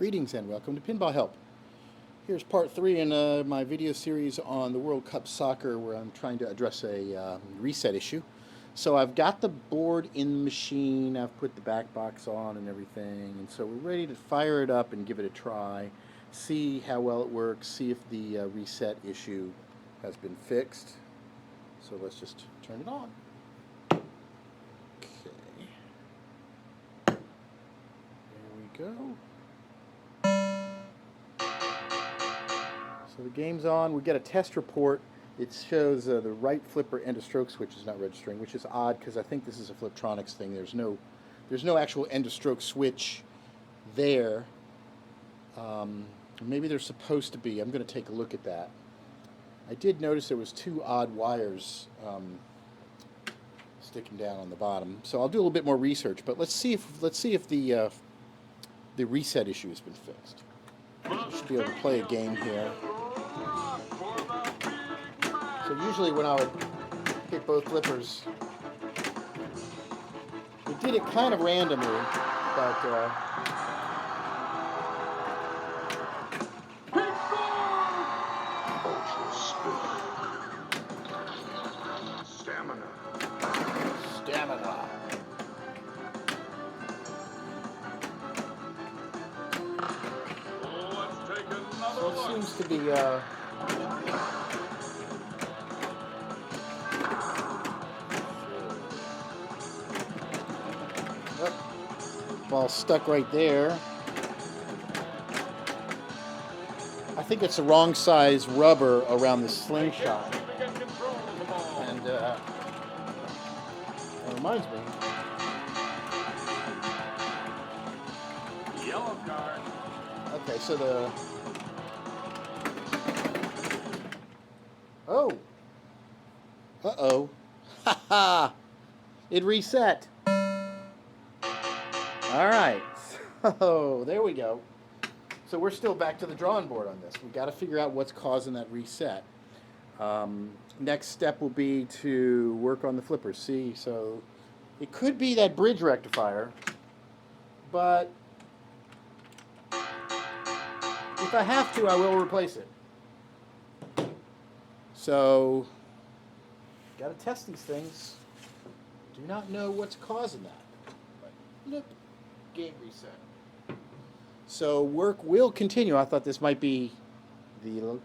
Greetings and welcome to Pinball Help. Here's part 3 in my video series on the World Cup Soccer, where I'm trying to address a reset issue. So I've got the board in the machine, I've put the back box on and everything, and so we're ready to fire it up and give it a try, see how well it works, see if the reset issue has been fixed. So let's just turn it on. Okay. There we go. So the game's on. We get a test report. It shows the right flipper end of stroke switch is not registering, which is odd because I think this is a Fliptronics thing. There's no actual end of stroke switch there. Maybe they're supposed to be. I'm going to take a look at that. I did notice there was 2 odd wires sticking down on the bottom. So I'll do a little bit more research. But let's see if the reset issue has been fixed. I should be able to play a game here. So usually when I would hit both flippers, we did it kind of randomly, but Stamina. So it seems to be ball stuck right there. I think it's the wrong size rubber around the slingshot. And that reminds me. Yellow card. Okay, so the... Oh. Uh-oh. Ha ha! It reset. All right, so there we go. So we're still back to the drawing board on this. We've got to figure out what's causing that reset. Next step will be to work on the flippers. See, so it could be that bridge rectifier, but if I have to, I will replace it. So, got to test these things. Do not know what's causing that. But look. Game reset. So work will continue. I thought this might be the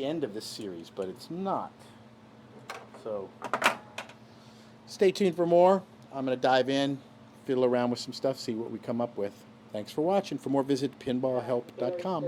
end of this series, but it's not. So stay tuned for more. I'm going to dive in, fiddle around with some stuff, see what we come up with. Thanks for watching. For more, visit PinballHelp.com.